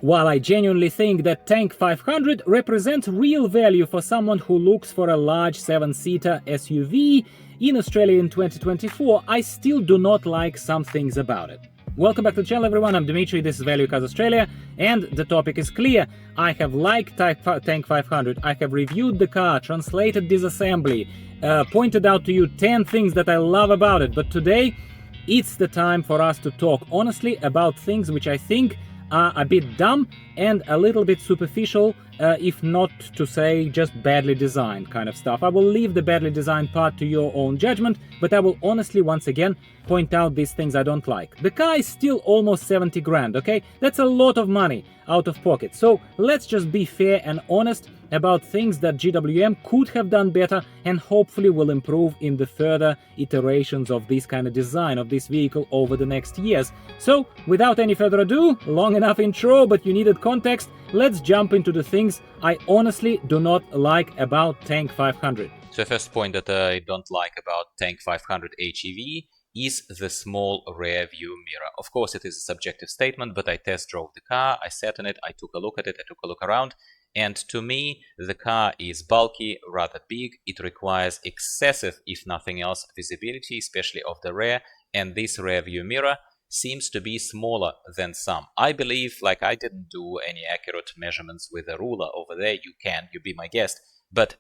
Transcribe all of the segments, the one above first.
While I genuinely think that Tank 500 represents real value for someone who looks for a large 7-seater SUV in Australia in 2024, I still do not like some things about it. Welcome back to the channel, everyone. I'm Dimitri, this is Value Cars Australia, and the topic is clear. I have liked Tank 500, I have reviewed the car, translated disassembly, pointed out to you 10 things that I love about it, but today it's the time for us to talk honestly about things which I think are a bit dumb and a little bit superficial, if not to say just badly designed kind of stuff. I will leave the badly designed part to your own judgment, but I will honestly once again point out these things I don't like. The car is still almost 70 grand, okay? That's a lot of money out of pocket. So let's just be fair and honest about things that GWM could have done better and hopefully will improve in the further iterations of this kind of design of this vehicle over the next years. So without any further ado, long enough intro, but you needed context, let's jump into the things I honestly do not like about Tank 500. So the first point that I don't like about Tank 500 HEV is the small rear view mirror. Of course, it is a subjective statement, but I test drove the car, I sat in it, I took a look at it, I took a look around, and to me, the car is bulky, rather big. It requires excessive, if nothing else, visibility, especially of the rear, and this rear view mirror seems to be smaller than some. I believe, like, I didn't do any accurate measurements with a ruler over there. You can, you be my guest, but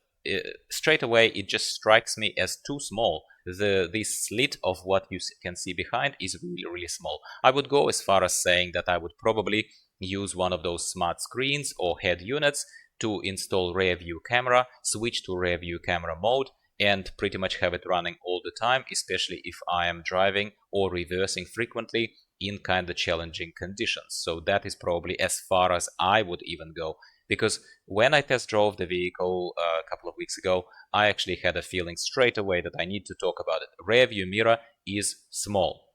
straight away it just strikes me as too small. This slit of what you can see behind is really small. I would go as far as saying that I would probably use one of those smart screens or head units to install rear view camera, switch to rear view camera mode, and pretty much have it running all the time, especially if I am driving or reversing frequently in kind of challenging conditions. So that is probably as far as I would even go, because when I test drove the vehicle a couple of weeks ago, I actually had a feeling straight away that I need to talk about it. Rear view mirror is small.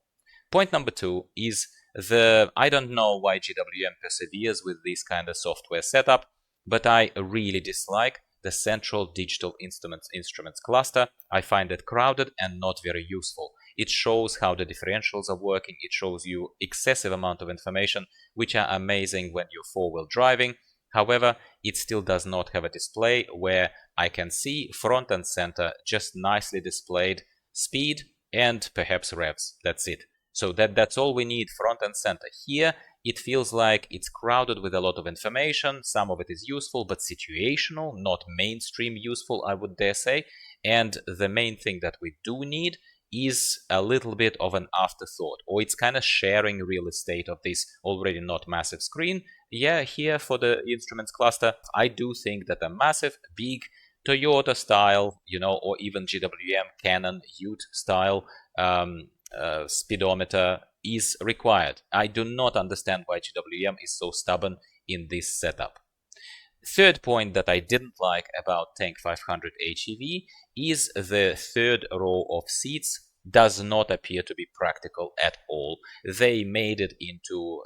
Point number two is I don't know why GWM perseveres with this kind of software setup, but I really dislike the central digital instruments cluster. I find it crowded and not very useful. It shows how the differentials are working. It shows you excessive amount of information, which are amazing when you're four-wheel driving. However, it still does not have a display where I can see front and center just nicely displayed speed and perhaps revs. That's it. So that's all we need, front and center. Here, it feels like it's crowded with a lot of information. Some of it is useful, but situational, not mainstream useful, I would dare say. And the main thing that we do need is a little bit of an afterthought, or it's kind of sharing real estate of this already not massive screen. Yeah, here for the instruments cluster, I do think that a massive, big Toyota style, or even GWM Canon Ute style speedometer is required. I do not understand why GWM is so stubborn in this setup. Third point that I didn't like about Tank 500 HEV is the third row of seats does not appear to be practical at all. They made it into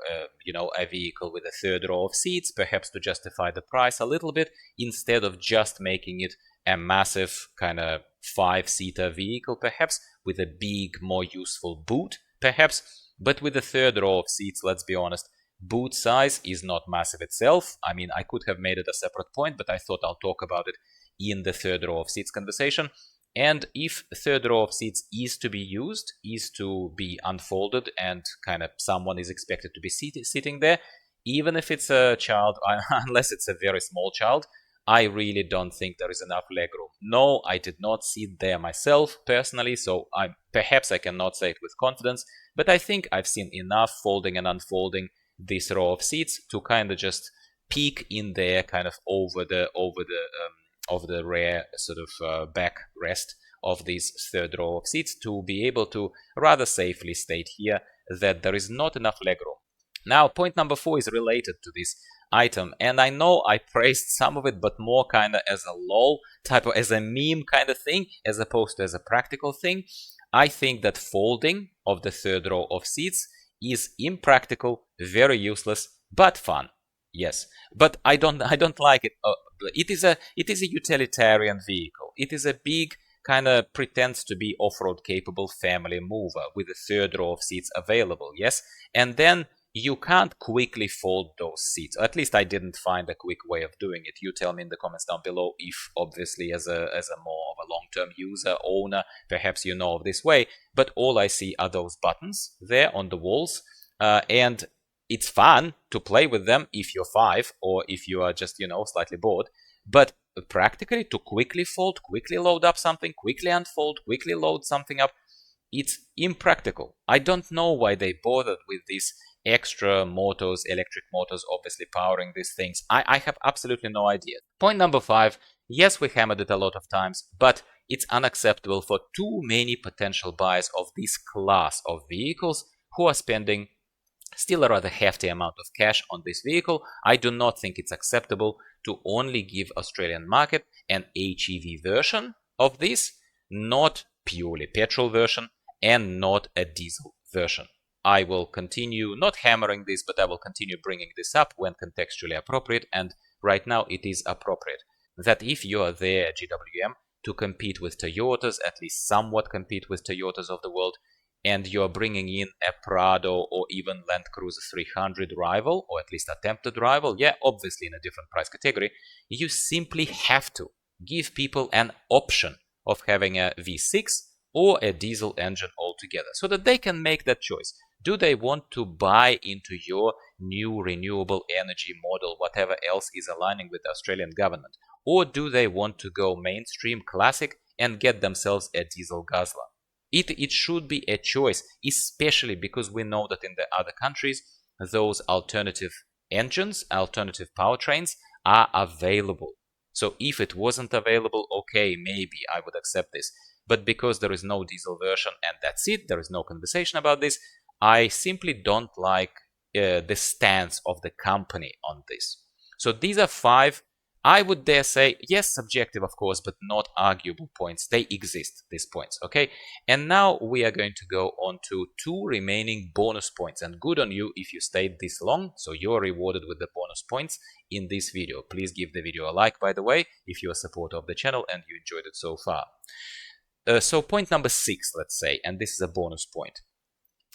a vehicle with a third row of seats, perhaps to justify the price a little bit, instead of just making it a massive kind of 5-seater vehicle, perhaps with a big, more useful boot, perhaps. But with the third row of seats, let's be honest, boot size is not massive itself. I mean, I could have made it a separate point, but I thought I'll talk about it in the third row of seats conversation. And if third row of seats is to be used, is to be unfolded, and kind of someone is expected to be sitting there, even if it's a child, unless it's a very small child, I really don't think there is enough legroom. No, I did not sit there myself personally, so perhaps I cannot say it with confidence, but I think I've seen enough folding and unfolding this row of seats to kind of just peek in there, kind of over the rear sort of backrest of this third row of seats, to be able to rather safely state here that there is not enough legroom. Now, point number 4 is related to this item, and I know I praised some of it, but more kind of as a lol type of, as a meme kind of thing, as opposed to as a practical thing. I think that folding of the third row of seats is impractical, very useless, but fun. Yes, but I don't like it. It is a utilitarian vehicle. It is a big, kind of pretends to be off-road capable family mover with a third row of seats available. Yes, and then you can't quickly fold those seats. At least I didn't find a quick way of doing it. You tell me in the comments down below if, obviously, as a more of a long-term user, owner, perhaps you know of this way. But all I see are those buttons there on the walls, and it's fun to play with them if you're 5 or if you are just, slightly bored. But practically, to quickly fold, quickly load up something, quickly unfold, quickly load something up, it's impractical. I don't know why they bothered with these extra motors, electric motors, obviously powering these things. I have absolutely no idea. Point number 5, yes, we hammered it a lot of times, but it's unacceptable for too many potential buyers of this class of vehicles who are spending still a rather hefty amount of cash on this vehicle. I do not think it's acceptable to only give Australian market an HEV version of this, not purely petrol version and not a diesel version. I will continue not hammering this, but I will continue bringing this up when contextually appropriate, and right now it is appropriate. That if you are there, GWM, to compete with Toyotas, at least somewhat compete with Toyotas of the world, and you're bringing in a Prado or even Land Cruiser 300 rival, or at least attempted rival, yeah, obviously in a different price category, you simply have to give people an option of having a V6 or a diesel engine altogether, so that they can make that choice. Do they want to buy into your new renewable energy model, whatever else is aligning with the Australian government? Or do they want to go mainstream classic and get themselves a diesel guzzler? It should be a choice, especially because we know that in the other countries, those alternative engines, alternative powertrains are available. So if it wasn't available, okay, maybe I would accept this. But because there is no diesel version and that's it, there is no conversation about this, I simply don't like the stance of the company on this. So these are 5, I would dare say, yes, subjective of course, but not arguable points. They exist, these points, okay? And now we are going to go on to 2 remaining bonus points. And good on you if you stayed this long, so you're rewarded with the bonus points in this video. Please give the video a like, by the way, if you're a supporter of the channel and you enjoyed it so far. So point number 6, let's say, and this is a bonus point.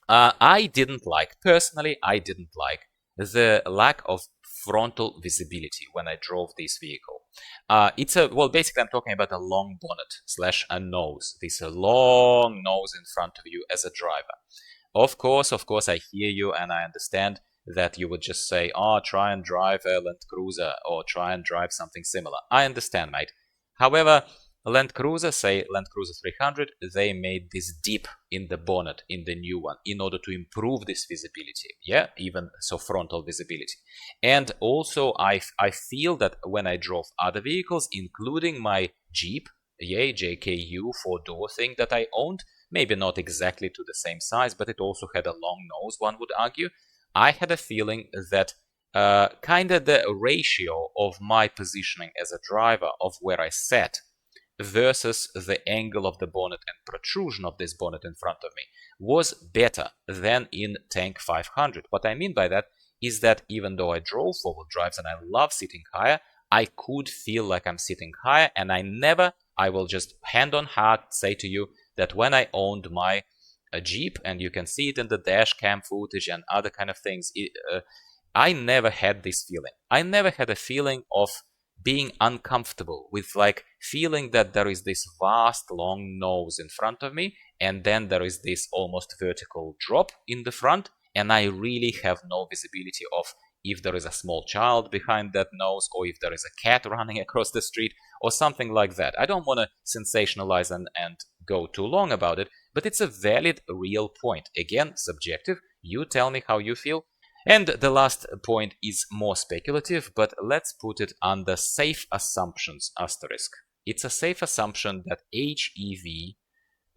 Personally, I didn't like the lack of frontal visibility when I drove this vehicle. Basically I'm talking about a long bonnet slash a nose, this long nose in front of you as a driver. Of course, I hear you and I understand that you would just say, oh, try and drive a Land Cruiser or try and drive something similar. I understand, mate. However, Land Cruiser, say Land Cruiser 300, they made this dip in the bonnet in the new one in order to improve this visibility, yeah, even so frontal visibility. And also I feel that when I drove other vehicles, including my Jeep, yeah, JKU 4-door thing that I owned, maybe not exactly to the same size, but it also had a long nose, one would argue, I had a feeling that kind of the ratio of my positioning as a driver of where I sat versus the angle of the bonnet and protrusion of this bonnet in front of me was better than in Tank 500. What I mean by that is that even though I drove four-wheel drives and I love sitting higher, I could feel like I'm sitting higher, and I will just hand on heart say to you that when I owned my Jeep, and you can see it in the dash cam footage and other kind of things, I never had this feeling. I never had a feeling of being uncomfortable with like feeling that there is this vast long nose in front of me and then there is this almost vertical drop in the front, and I really have no visibility of if there is a small child behind that nose or if there is a cat running across the street or something like that. I don't want to sensationalize and go too long about it, but it's a valid, real point. Again, subjective. You tell me how you feel. And the last point is more speculative, but let's put it under safe assumptions asterisk. It's a safe assumption that HEV,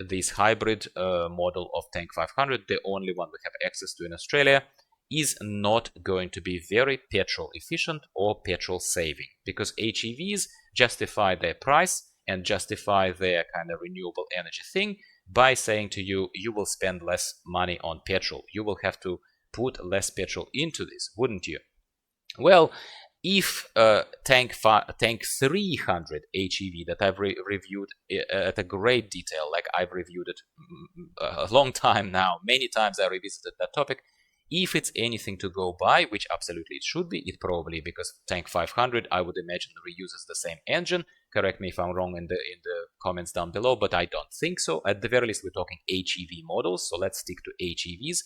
this hybrid model of Tank 500, the only one we have access to in Australia, is not going to be very petrol efficient or petrol saving, because HEVs justify their price and justify their kind of renewable energy thing by saying to you, you will spend less money on petrol. You will have to put less petrol into this, wouldn't you? Well, if Tank 300 HEV that I've reviewed at a great detail, like I've reviewed it a long time now, many times I revisited that topic, If it's anything to go by, which absolutely it should be, it probably, because Tank 500, I would imagine, reuses the same engine. Correct me if I'm wrong in the comments down below, but I don't think so. At the very least, we're talking HEV models, so let's stick to HEVs.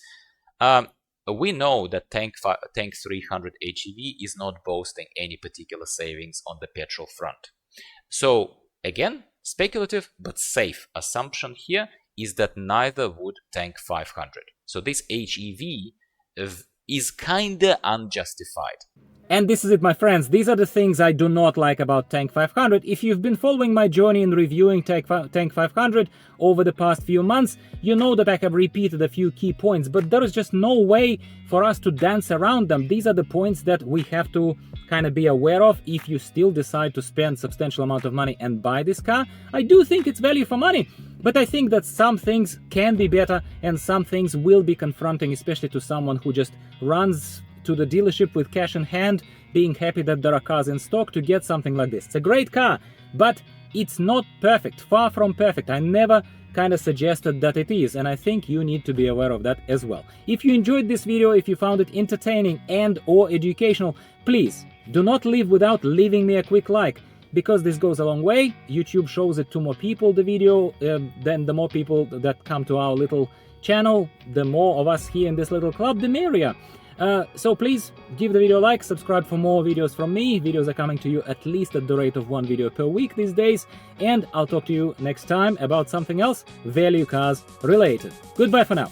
We know that Tank 300 HEV is not boasting any particular savings on the petrol front. So again, speculative but safe assumption here is that neither would Tank 500. So this HEV is kinda unjustified. And this is it, my friends. These are the things I do not like about Tank 500. If you've been following my journey in reviewing Tank 500 over the past few months, you know that I have repeated a few key points, but there is just no way for us to dance around them. These are the points that we have to kind of be aware of if you still decide to spend substantial amount of money and buy this car. I do think it's value for money, but I think that some things can be better and some things will be confronting, especially to someone who just runs to the dealership with cash in hand, being happy that there are cars in stock to get something like this. It's a great car, but it's not perfect, far from perfect. I never kind of suggested that it is, and I think you need to be aware of that as well. If you enjoyed this video, if you found it entertaining and or educational, please do not leave without leaving me a quick like, because this goes a long way. YouTube shows it to more people, the video, then the more people that come to our little channel, the more of us here in this little club, the merrier. So please give the video a like, subscribe for more videos from me. Videos are coming to you at least at the rate of 1 video per week these days, and I'll talk to you next time about something else value cars related. Goodbye for now.